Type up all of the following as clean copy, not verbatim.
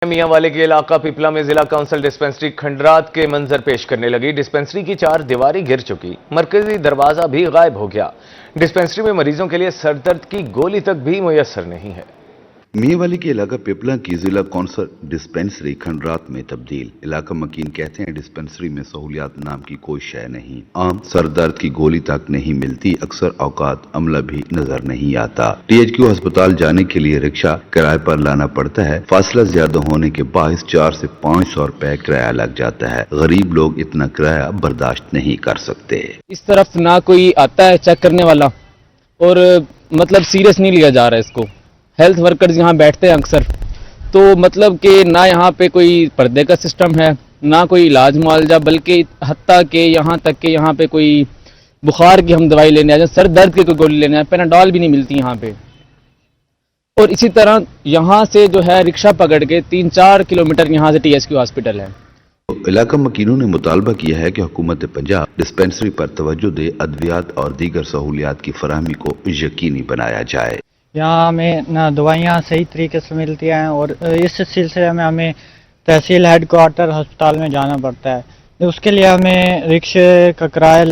میاں والے کے علاقہ پیپلا میں ضلع کونسل ڈسپنسری کھنڈرات کے منظر پیش کرنے لگی۔ ڈسپنسری کی 4 دیواری گر چکی، مرکزی دروازہ بھی غائب ہو گیا۔ ڈسپنسری میں مریضوں کے لیے سر درد کی گولی تک بھی میسر نہیں ہے۔ میاں والی کے علاقہ پیپلا کی ضلع کونسل ڈسپنسری کھنڈرات میں تبدیل۔ علاقہ مکین کہتے ہیں ڈسپنسری میں سہولیات نام کی کوئی شے نہیں، عام سر درد کی گولی تک نہیں ملتی، اکثر اوقات عملہ بھی نظر نہیں آتا۔ THQ ہسپتال جانے کے لیے رکشہ کرائے پر لانا پڑتا ہے، فاصلہ زیادہ ہونے کے باعث 400 سے 500 روپے کرایہ لگ جاتا ہے۔ غریب لوگ اتنا کرایہ برداشت نہیں کر سکتے۔ اس طرف نہ کوئی آتا ہے چیک کرنے والا اور مطلب سیریس نہیں لیا جا رہا ہے اس کو۔ ہیلتھ ورکرز یہاں بیٹھتے ہیں اکثر، تو مطلب کہ نہ یہاں پہ کوئی پردے کا سسٹم ہے، نہ کوئی علاج معالجہ، بلکہ حتیٰ کہ یہاں تک کہ یہاں پہ کوئی بخار کی ہم دوائی لینے آ جائیں، سر درد کی کوئی گولی لینے آئیں، پیناڈول بھی نہیں ملتی یہاں پہ۔ اور اسی طرح یہاں سے جو ہے رکشہ پکڑ کے 3-4 کلومیٹر یہاں سے THQ ہاسپٹل ہے۔ علاقہ مکینوں نے مطالبہ کیا ہے کہ حکومت پنجاب ڈسپنسری پر توجہ دے، ادویات اور دیگر سہولیات کی فراہمی کو یقینی بنایا جائے۔ یہاں ہمیں نہ دوائیاں صحیح طریقے سے ملتی ہیں اور اس سلسلے میں ہمیں تحصیل ہیڈ کوارٹر ہسپتال میں جانا پڑتا ہے۔ اس کے لیے ہمیں رکشے کا کرایہ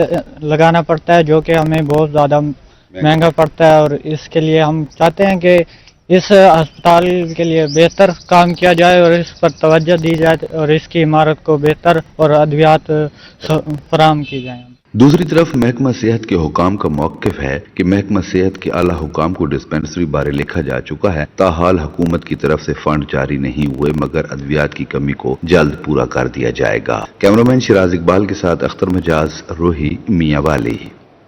لگانا پڑتا ہے، جو کہ ہمیں بہت زیادہ مہنگا پڑتا ہے، اور اس کے لیے ہم چاہتے ہیں کہ اس ہسپتال کے لیے بہتر کام کیا جائے اور اس پر توجہ دی جائے اور اس کی عمارت کو بہتر اور ادویات فراہم کی جائیں۔ دوسری طرف محکمہ صحت کے حکام کا موقف ہے کہ محکمہ صحت کے اعلیٰ حکام کو ڈسپنسری بارے لکھا جا چکا ہے، تاحال حکومت کی طرف سے فنڈ جاری نہیں ہوئے، مگر ادویات کی کمی کو جلد پورا کر دیا جائے گا۔ کیمرامین شراز اقبال کے ساتھ اختر مجاز، روہی، میاں والی۔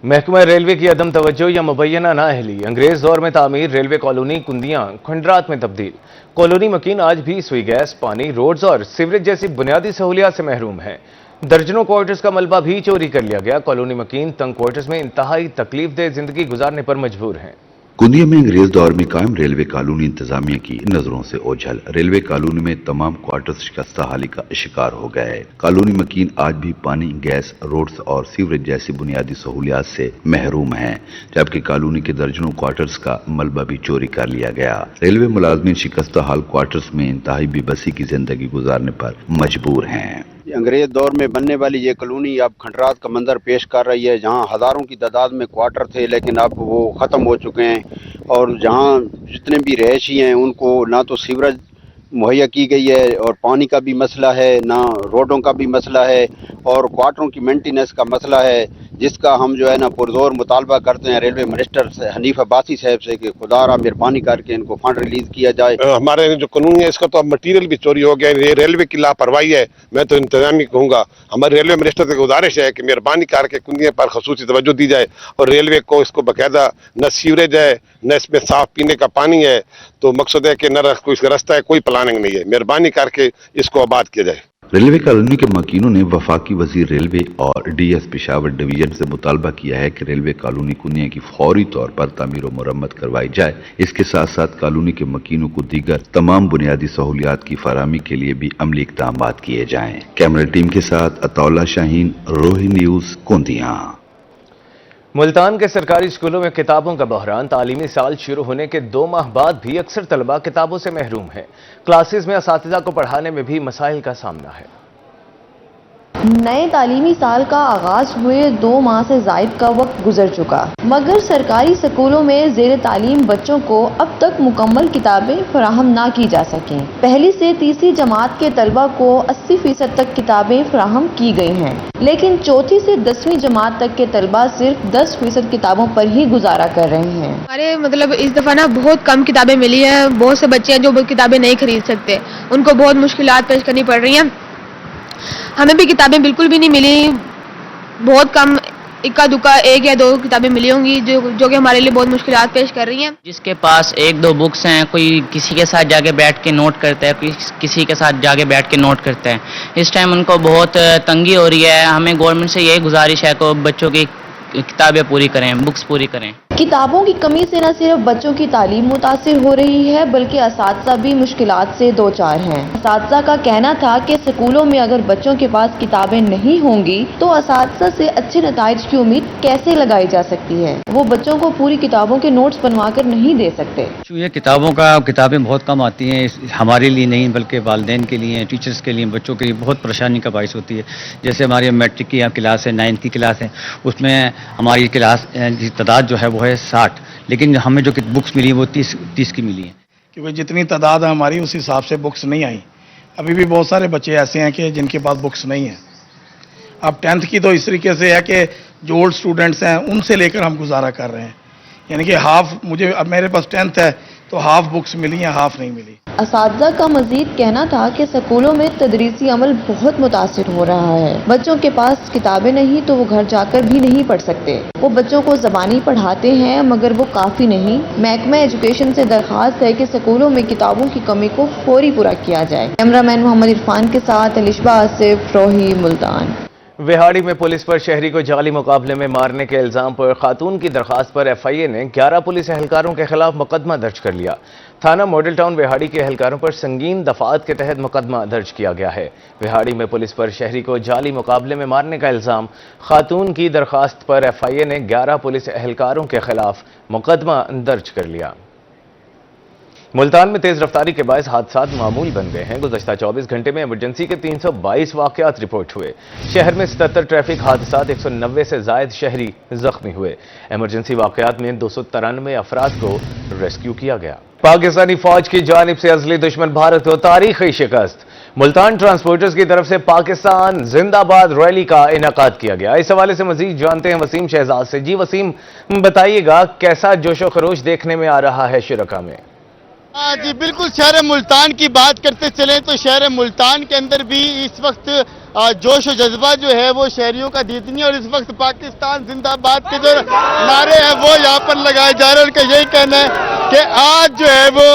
محکمہ ریلوے کی عدم توجہ یا مبینہ نااہلی، انگریز دور میں تعمیر ریلوے کالونی کندیاں کھنڈرات میں تبدیل۔ کالونی مکین آج بھی سوئی گیس، پانی، روڈز اور سیوریج جیسی بنیادی سہولیات سے محروم ہیں۔ درجنوں کوارٹرز کا ملبہ بھی چوری کر لیا گیا۔ کالونی مکین تنگ کوارٹرز میں انتہائی تکلیف دہ زندگی گزارنے پر مجبور ہیں۔ کندیا میں انگریز دور میں قائم ریلوے کالونی انتظامیہ کی نظروں سے اوجھل۔ ریلوے کالونی میں تمام کوارٹرز شکستہ حالی کا شکار ہو گئے۔ کالونی مکین آج بھی پانی، گیس، روڈز اور سیوریج جیسی بنیادی سہولیات سے محروم ہیں، جبکہ کالونی کے درجنوں کوارٹرز کا ملبہ بھی چوری کر لیا گیا۔ ریلوے ملازمین شکستہ حال کوارٹرز میں انتہائی بے بسی کی زندگی گزارنے پر مجبور ہیں۔ انگریز دور میں بننے والی یہ کالونی اب کھنڈرات کا منظر پیش کر رہی ہے، جہاں ہزاروں کی تعداد میں کوارٹر تھے لیکن اب وہ ختم ہو چکے ہیں، اور جہاں جتنے بھی رہائشی ہیں ان کو نہ تو سیوریج مہیا کی گئی ہے اور پانی کا بھی مسئلہ ہے، نہ روڈوں کا بھی مسئلہ ہے، اور کوارٹروں کی مینٹیننس کا مسئلہ ہے، جس کا ہم جو ہے نا پرزور مطالبہ کرتے ہیں ریلوے منسٹر حنیف عباسی صاحب سے کہ خدا را مہربانی کر کے ان کو فنڈ ریلیز کیا جائے۔ ہمارے جو قانون ہے اس کا تو اب مٹیریل بھی چوری ہو گیا، یہ ریلوے کی لاپرواہی ہے۔ میں تو انتظامی کہوں گا، ہمارے ریلوے منسٹر سے گزارش ہے کہ مہربانی کر کے کنڈیاں پر خصوصی توجہ دی جائے اور ریلوے کو اس کو باقاعدہ نہ سیوریج ہے نہ اس میں صاف پینے کا پانی ہے، تو مقصد ہے کہ نہ کوئی راستہ ہے، کوئی پلاننگ نہیں ہے، مہربانی کر کے اس کو آباد کیا جائے۔ ریلوے کالونی کے مکینوں نے وفاقی وزیر ریلوے اور DS پشاور ڈویژن سے مطالبہ کیا ہے کہ ریلوے کالونی کنیا کی فوری طور پر تعمیر و مرمت کروائی جائے۔ اس کے ساتھ ساتھ کالونی کے مکینوں کو دیگر تمام بنیادی سہولیات کی فراہمی کے لیے بھی عملی اقدامات کیے جائیں۔ کیمرہ ٹیم کے ساتھ اطولہ شاہین، روہی نیوز، کندیاں۔ ملتان کے سرکاری اسکولوں میں کتابوں کا بحران، تعلیمی سال شروع ہونے کے 2 ماہ بعد بھی اکثر طلبہ کتابوں سے محروم ہیں۔ کلاسز میں اساتذہ کو پڑھانے میں بھی مسائل کا سامنا ہے۔ نئے تعلیمی سال کا آغاز ہوئے 2 ماہ سے زائد کا وقت گزر چکا، مگر سرکاری اسکولوں میں زیر تعلیم بچوں کو اب تک مکمل کتابیں فراہم نہ کی جا سکیں۔ پہلی سے تیسری جماعت کے طلبہ کو 80% تک کتابیں فراہم کی گئی ہیں، لیکن چوتھی سے 10ویں جماعت تک کے طلبہ صرف 10% کتابوں پر ہی گزارا کر رہے ہیں۔ ہمارے اس دفعہ بہت کم کتابیں ملی ہیں، بہت سے بچے ہیں جو کتابیں نہیں خرید سکتے، ان کو بہت مشکلات پیش کرنی پڑ رہی ہیں۔ ہمیں بھی کتابیں بالکل بھی نہیں ملی، بہت کم، اکا دکا 1 یا 2 کتابیں ملی ہوں گی جو کہ ہمارے لیے بہت مشکلات پیش کر رہی ہیں۔ جس کے پاس 1-2 بکس ہیں، کوئی کسی کے ساتھ جا کے بیٹھ کے نوٹ کرتا ہے، کوئی کسی کے ساتھ جا کے بیٹھ کے نوٹ کرتا ہے، اس ٹائم ان کو بہت تنگی ہو رہی ہے۔ ہمیں گورنمنٹ سے یہی گزارش ہے کہ بچوں کی کتابیں پوری کریں، بکس پوری کریں۔ किताबों की कमी से न सिर्फ बच्चों की तालीम मुतासिर हो रही है बल्कि असातिज़ा भी मुश्किलात से दो चार हैं। असातिज़ा का कहना था कि स्कूलों में अगर बच्चों के पास किताबें नहीं होंगी तो असातिज़ा से अच्छे नताइज की उम्मीद कैसे लगाई जा सकती है। वो बच्चों को पूरी किताबों के नोट्स बनवा कर नहीं दे सकते। ये किताबें बहुत कम आती हैं, हमारे लिए नहीं बल्कि वालिदैन के लिए, टीचर्स के लिए, बच्चों के लिए बहुत परेशानी का बाइस होती है। जैसे हमारी मैट्रिक की क्लास है, 9th की क्लास है, उसमें हमारी क्लास की तादाद जो है वो है 60, लेकिन हमें जो बुक्स मिली वो 30 की मिली है। क्योंकि जितनी तादाद है हमारी उस हिसाब से बुक्स नहीं आई। अभी भी बहुत सारे बच्चे ऐसे हैं कि जिनके पास बुक्स नहीं है। अब 10th की तो इस तरीके से है कि जो ओल्ड स्टूडेंट्स हैं उनसे लेकर हम गुजारा कर रहे हैं, यानी कि अब मेरे पास 10th है तो हाफ बुक्स मिली हैं, हाफ नहीं मिली। असातिज़ा का मजीद कहना था कि स्कूलों में तदरीसी अमल बहुत मुतासिर हो रहा है। बच्चों के पास किताबें नहीं तो वो घर जाकर भी नहीं पढ़ सकते। वो बच्चों को ज़बानी पढ़ाते हैं मगर वो काफ़ी नहीं। महकमा एजुकेशन से दरख्वास्त है कि स्कूलों में किताबों की कमी को फौरी पूरा किया जाए। कैमरामैन मोहम्मद इरफान के साथ अलिशबा आसिफ, रोही, मुल्तान। विहाड़ी में पुलिस पर शहरी को जाली मुकाबले में मारने के इल्जाम पर खातून की दरखास्त पर FIA ने 11 पुलिस एहलकारों के खिलाफ मुकदमा दर्ज कर लिया। थाना मॉडल टाउन विहाड़ी के एहलकारों पर संगीन दफात के तहत मुकदमा दर्ज किया गया है। विहाड़ी में पुलिस पर शहरी को जाली मुकाबले में मारने का इल्जाम, खातून की दरखास्त पर FIA ने 11 पुलिस एहलकारों के खिलाफ मुकदमा दर्ज कर लिया। मुल्तान में तेज रफ्तारी के बायस हादसात मामूल बन गए हैं। गुज़श्ता 24 घंटे में इमरजेंसी के 322 वाक़यात रिपोर्ट हुए। शहर में 77 ट्रैफिक हादसात, 190 से ज़ायद शहरी जख्मी हुए। इमरजेंसी वाक़यात में 293 अफराद को रेस्क्यू किया गया। पाकिस्तानी फौज की जानिब से अज़ली दुश्मन भारत को तारीखी शिकस्त। मुल्तान ट्रांसपोर्टर्स की तरफ से पाकिस्तान जिंदाबाद रैली का इनेकाद किया गया। इस हवाले से मजीद जानते हैं वसीम शहजाद से। जी वसीम, बताइएगा कैसा जोशो खरोश देखने में आ रहा है शुरका में? जी बिल्कुल, शहर मुल्तान की बात करते चलें तो शहर मुल्तान के अंदर भी इस वक्त जोश और जज्बा जो है वो शहरियों का दीदनी, और इस वक्त पाकिस्तान जिंदाबाद के जो नारे हैं वो यहाँ पर लगाए जा रहे हैं। उनका यही कहना है कि आज जो है वो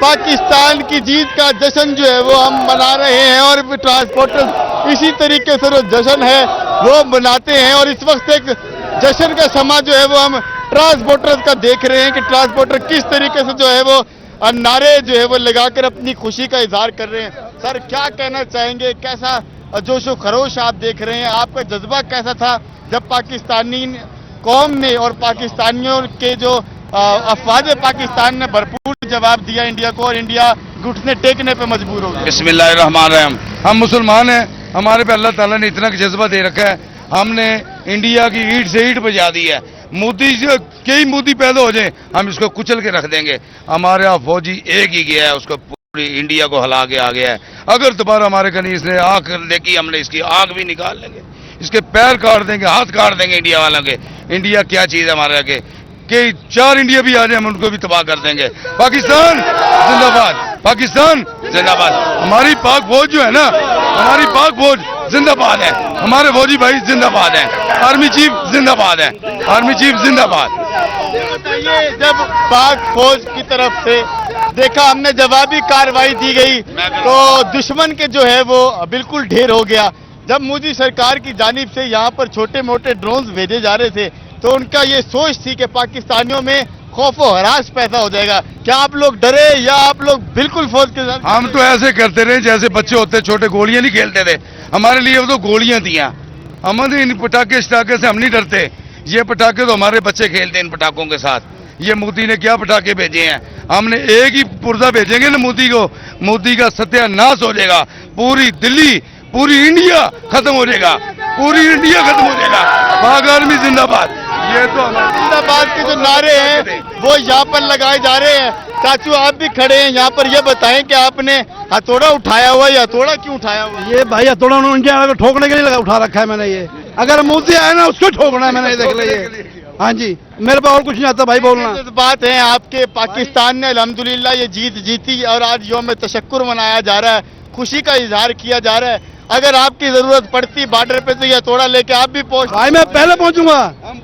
पाकिस्तान की जीत का जश्न जो है वो हम मना रहे हैं, और ट्रांसपोर्टर इसी तरीके से जो जश्न है वो मनाते हैं। और इस वक्त एक जश्न का समा जो है वो हम ट्रांसपोर्टर्स का देख रहे हैं कि ट्रांसपोर्टर किस तरीके से जो है वो नारे जो है वो लगाकर अपनी खुशी का इजहार कर रहे हैं। सर, क्या कहना चाहेंगे, कैसा जोशो खरोश आप देख रहे हैं, आपका जज्बा कैसा था जब पाकिस्तानी कौम ने और पाकिस्तानियों के जो अफवाज पाकिस्तान ने भरपूर जवाब दिया इंडिया को, और इंडिया घुटने टेकने पे मजबूर हो गया? बिस्मिल्लाहिर्रहमानिर्रहीम। हम मुसलमान हैं, हमारे पे अल्लाह ताला ने इतना जज्बा दे रखा है, हमने इंडिया की ईंट से ईंट बजा दी है। मोदी से कई मोदी पैदा हो जाए हम इसको कुचल के रख देंगे। हमारे यहाँ फौजी एक ही गया है, उसको पूरी इंडिया को हिला के आ गया है। अगर दोबारा हमारे कहीं इसने आंख देखी, हमने इसकी आंख भी निकाल लेंगे, इसके पैर काट देंगे, हाथ काट देंगे इंडिया वालों के। इंडिया क्या चीज है हमारे आगे, कि 4 इंडिया भी आ जाए हम उनको भी तबाह कर देंगे। पाकिस्तान जिंदाबाद, पाकिस्तान जिंदाबाद। हमारी पाक फौज जो है ना, हमारी पाक फौज जिंदाबाद है, हमारे फौजी भाई जिंदाबाद है, आर्मी चीफ जिंदाबाद है, आर्मी चीफ जिंदाबाद। बताइए, जब पाक फौज की तरफ से देखा हमने जवाबी कार्रवाई दी गई तो दुश्मन के जो है वो बिल्कुल ढेर हो गया। जब मोदी सरकार की जानिब से यहाँ पर छोटे मोटे ड्रोन्स भेजे जा रहे थे तो उनका ये सोच थी कि पाकिस्तानियों में खौफ और हरास पैदा हो जाएगा। क्या आप लोग डरे या आप लोग बिल्कुल फौज के साथ? हम तो ऐसे करते रहे जैसे बच्चे होते, छोटे गोलियां नहीं खेलते थे, हमारे लिए वो तो गोलियां थी। हमारे इन पटाखे स्टाखे से हम नहीं डरते, ये पटाखे तो हमारे बच्चे खेलते हैं इन पटाखों के साथ। ये मोदी ने क्या पटाखे भेजे हैं, हमने एक ही पुर्जा भेजेंगे ना मोदी को, मोदी का सत्यानाश हो जाएगा। पूरी दिल्ली, पूरी इंडिया खत्म हो जाएगा, पूरी इंडिया खत्म हो जाएगा। पाक आर्मी जिंदाबाद। ये तो जिंदाबाद के जो नारे हैं वो यहाँ पर लगाए जा रहे हैं। चाचू, आप भी खड़े हैं यहाँ पर, ये बताएं कि आपने हथौड़ा उठाया हुआ है, हथौड़ा क्यों उठाया हुआ? ये भाई हथौड़ा उन्होंने इंडिया वालों को ठोकने के लिए उठा रखा है मैंने। ये अगर मोदी आए ना उसको ठोकना है मैंने, देख लीजिए। हाँ जी, मेरे पास और कुछ नहीं आता भाई बोलना। बात है आपके, पाकिस्तान ने अल्हम्दुलिल्लाह ये जीत जीती और आज यौम तशक्कुर मनाया जा रहा है, खुशी का इजहार किया जा रहा है। अगर आपकी जरूरत पड़ती बॉर्डर पे तो ये हथौड़ा लेके आप भी पहुंच? भाई मैं पहले पहुंचूंगा,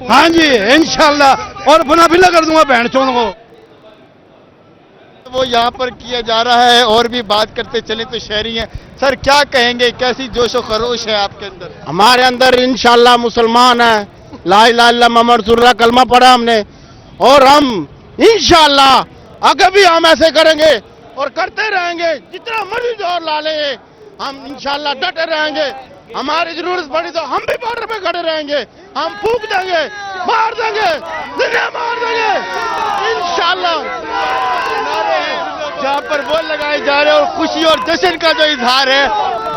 हाँ जी इंशाल्लाह, और बना फिला कर दूंगा बहन चोद को। वो यहाँ पर किया जा रहा है। और भी बात करते चले तो शहरी हैं। सर, क्या कहेंगे, कैसी जोशो खरोश है आपके अंदर? हमारे अंदर इंशाल्लाह मुसलमान है, ला इलाहा इल्लल्लाह मुहम्मद रसूलुल्लाह कलमा पढ़ा हमने, और हम इंशाअल्लाह आगे भी हम ऐसे करेंगे और करते रहेंगे, जितना मर्जी जोर ला ले हम इंशाअल्लाह डटे रहेंगे। हमारी जरूरत पड़ी तो हम भी बॉर्डर पे खड़े रहेंगे, हम फूंक देंगे, मार देंगे, दुनिया मार देंगे इंशाअल्लाह। जहाँ पर वो लगाए जा रहे हैं और खुशी और जश्न का जो इजहार है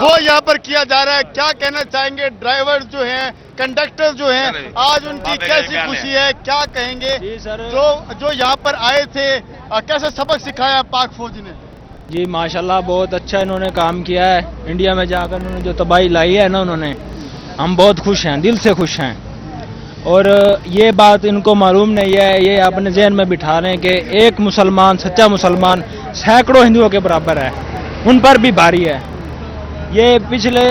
वो यहाँ पर किया जा रहा है। क्या कहना चाहेंगे ड्राइवर जो हैं, कंडक्टर जो हैं, आज उनकी कैसी खुशी है, क्या कहेंगे? जो यहाँ पर आए थे कैसे सबक सिखाया पाक फौज ने? जी माशाल्लाह बहुत अच्छा इन्होंने काम किया है। इंडिया में जाकर उन्होंने जो तबाही लाई है ना, उन्होंने, हम बहुत खुश हैं, दिल से खुश हैं। और ये बात इनको मालूम नहीं है, ये अपने जहन में बिठा रहे हैं कि एक मुसलमान, सच्चा मुसलमान सैकड़ों हिंदुओं के बराबर है, उन पर भी भारी है। ये पिछले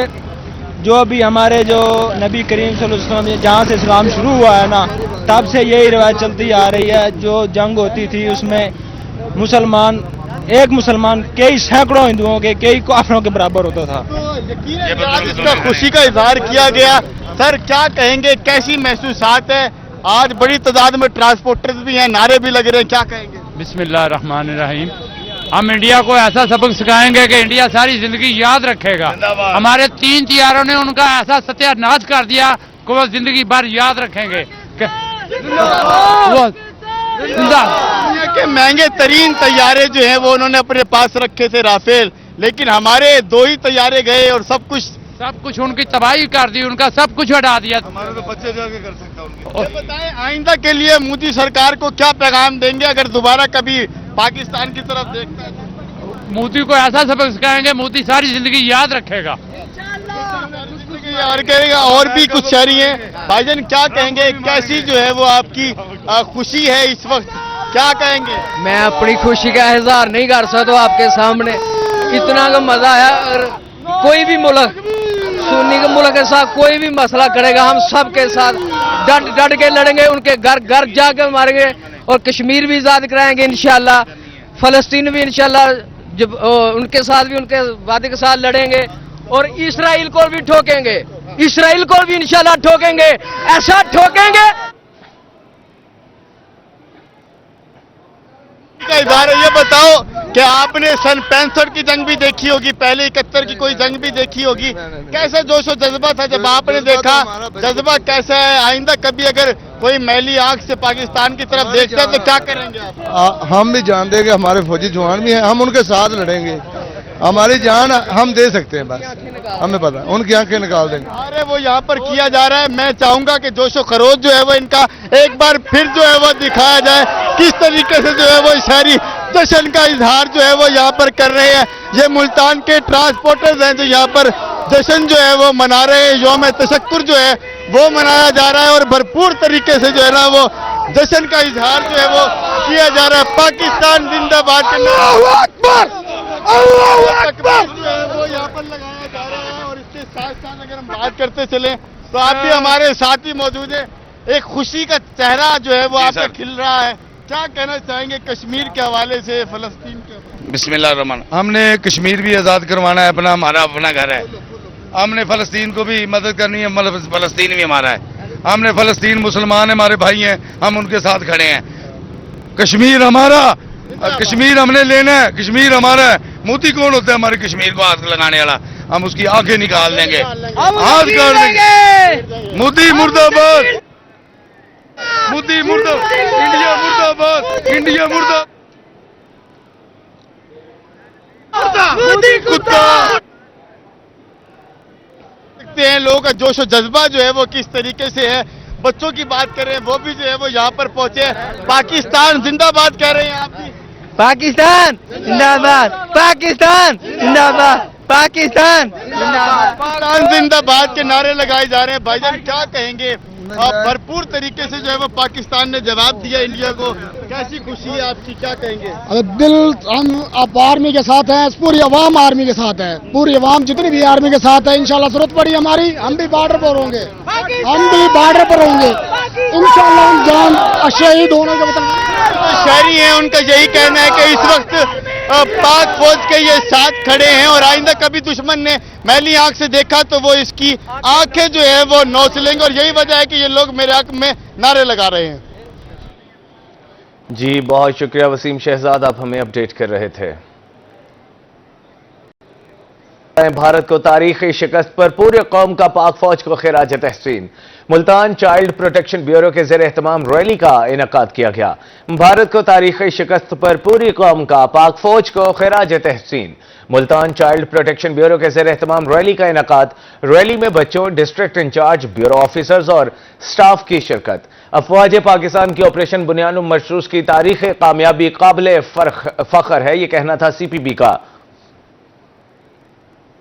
जो भी हमारे जो नबी करीम सल्लल्लाहु अलैहि वसल्लम जहाँ से इस्लाम शुरू हुआ है ना, तब से यही रिवायत चलती आ रही है। जो जंग होती थी उसमें मुसलमान, एक मुसलमान कई सैकड़ों हिंदुओं के, कई काफिरों के बराबर होता था। यकीन आज इसका खुशी का इजहार किया गया। सर क्या कहेंगे, कैसी महसूसात है? आज बड़ी तादाद में ट्रांसपोर्टर्स भी हैं, नारे भी लग रहे हैं, क्या कहेंगे? बिस्मिल्लाहिर्रहमानिर्रहीम। हम इंडिया को ऐसा सबक सिखाएंगे कि इंडिया सारी जिंदगी याद रखेगा। हमारे 3 तैयारों ने उनका ऐसा सत्यानाश कर दिया कि वो जिंदगी भर याद रखेंगे। दुनिया के महंगे तरीन तैयारे जो हैं वो उन्होंने अपने पास रखे थे, राफेल, लेकिन हमारे 2 ही तैयारे गए और सब कुछ उनकी तबाही कर दी, उनका सब कुछ हटा दिया। हमारे तो बच्चे जाके कर सकता। ये बताएं आइंदा के लिए मोदी सरकार को क्या पैगाम देंगे अगर दोबारा कभी पाकिस्तान की तरफ देखता है? मोदी को ऐसा सबक सिखाएंगे, मोदी सारी जिंदगी याद रखेगा। और कहेगा और भी कुछ शहरी हैं। भाईजान क्या कहेंगे, कैसी जो है वो आपकी खुशी है इस वक्त, क्या कहेंगे? मैं अपनी खुशी का इजहार नहीं कर सकता आपके सामने, इतना का मजा आया। अगर कोई भी मुल्क, सुन्नी के मुल्क के साथ कोई भी मसला करेगा, हम सब के साथ डट के लड़ेंगे, उनके घर घर जाकर मारेंगे और कश्मीर भी आजाद कराएंगे इंशाल्लाह। फलस्तीन भी इंशाल्लाह, जब उनके साथ भी उनके वादे के साथ लड़ेंगे और इसराइल को भी ठोकेंगे, इसराइल को भी इंशाल्लाह ठोकेंगे, ऐसा ठोकेंगे। ये बताओ कि आपने सन 65 की जंग भी देखी होगी, पहले 71 की कोई जंग भी देखी होगी, कैसा जोश और जज्बा था जब आपने देखा? जज्बा कैसा है? आइंदा कभी अगर कोई मैली आंख से पाकिस्तान की तरफ देखता है तो क्या करेंगे आप? हम भी जान देंगे, हमारे फौजी जवान भी हैं, हम उनके साथ लड़ेंगे। हमारी जान हम दे सकते हैं, बस हमें पता है, उनकी आंखें निकाल देंगे। अरे वो यहाँ पर किया जा रहा है। मैं चाहूंगा कि जोशो खरोश जो है वो इनका एक बार फिर जो है वो दिखाया जाए, किस तरीके से जो है वो शहरी जश्न का इजहार जो है वो यहाँ पर कर रहे हैं। ये मुल्तान के ट्रांसपोर्टर्स हैं जो यहाँ पर जश्न जो है वो मना रहे हैं। यौम तशक्कुर जो है वो मनाया जा रहा है और भरपूर तरीके से जो है ना वो जश्न का इजहार जो है वो किया जा रहा है। पाकिस्तान जिंदाबाद जो है वो यहाँ पर लगाया जा रहा है। और इसके साथ साथ अगर हम बात करते चले तो आप भी हमारे साथ ही मौजूद है। एक खुशी का चेहरा जो है वो आपका खिल रहा है, क्या कहना चाहेंगे कश्मीर के हवाले से, फलस्तीन के हवाले से? बिस्मिल्लाहिर्रहमान। हमने कश्मीर भी आज़ाद करवाना है, अपना हमारा अपना घर है। हमने फलस्तीन को भी मदद करनी है, मतलब फलस्तीन भी हमारा है। हमने फलस्तीन मुसलमान हमारे भाई हैं, हम उनके साथ खड़े हैं। कश्मीर हमारा, कश्मीर हमने लेना है, कश्मीर हमारा है। मोदी कौन होता है हमारे कश्मीर को हाथ लगाने वाला? हम उसकी आंखें निकाल देंगे, हाथ कर देंगे। मोदी मुर्दाबाद, मोदी मुर्दाबाद, इंडिया मुर्दाबाद, इंडिया मुर्दाबाद, मोदी कुत्ता। देखते हैं लोगों का जोश और जज्बा जो है वो किस तरीके से है। बच्चों की बात कर रहे हैं, वो भी जो है वो यहाँ पर पहुंचे। पाकिस्तान जिंदाबाद कह रहे हैं आप भी? पाकिस्तान जिंदाबाद, पाकिस्तान जिंदाबाद, पाकिस्तान जिंदाबाद, पाकिस्तान जिंदाबाद के नारे लगाए जा रहे हैं। भाईजान क्या कहेंगे? भरपूर तरीके से जो है वो पाकिस्तान ने जवाब दिया इंडिया को, कैसी खुशी है आपकी, क्या कहेंगे? दिल हम आप आर्मी के साथ हैं, पूरी अवाम आर्मी के साथ है, पूरी अवाम जितनी भी आर्मी के साथ है। इंशाल्लाह जरूरत पड़ी हमारी, हम भी बॉर्डर पर होंगे, हम भी बॉर्डर पर होंगे इंशाल्लाह। हम जान शहीद होने के मतलब शहरी हैं, उनका यही कहना है कि इस वक्त पाक फौज के ये साथ खड़े हैं और आइंदा कभी दुश्मन ने मैली आंख से देखा तो वो इसकी आंखें जो है वो नोच लेंगे। और यही वजह है कि ये लोग मेरे हक में नारे लगा रहे हैं। جی بہت شکریہ وسیم شہزاد، آپ ہمیں اپڈیٹ کر رہے تھے۔ بھارت کو تاریخی شکست پر پورے قوم کا پاک فوج کو خراج تحسین۔ ملتان چائلڈ پروٹیکشن بیورو کے زیر اہتمام ریلی کا انعقاد کیا گیا۔ بھارت کو تاریخی شکست پر پوری قوم کا پاک فوج کو خراج تحسین۔ ملتان چائلڈ پروٹیکشن بیورو کے زیر اہتمام ریلی کا انعقاد۔ ریلی میں بچوں، ڈسٹرکٹ انچارج، بیورو آفیسرز اور سٹاف کی شرکت۔ افواج پاکستان کی آپریشن بنیان مشروط کی تاریخی کامیابی قابل فخر ہے، یہ کہنا تھا سی پی بی کا۔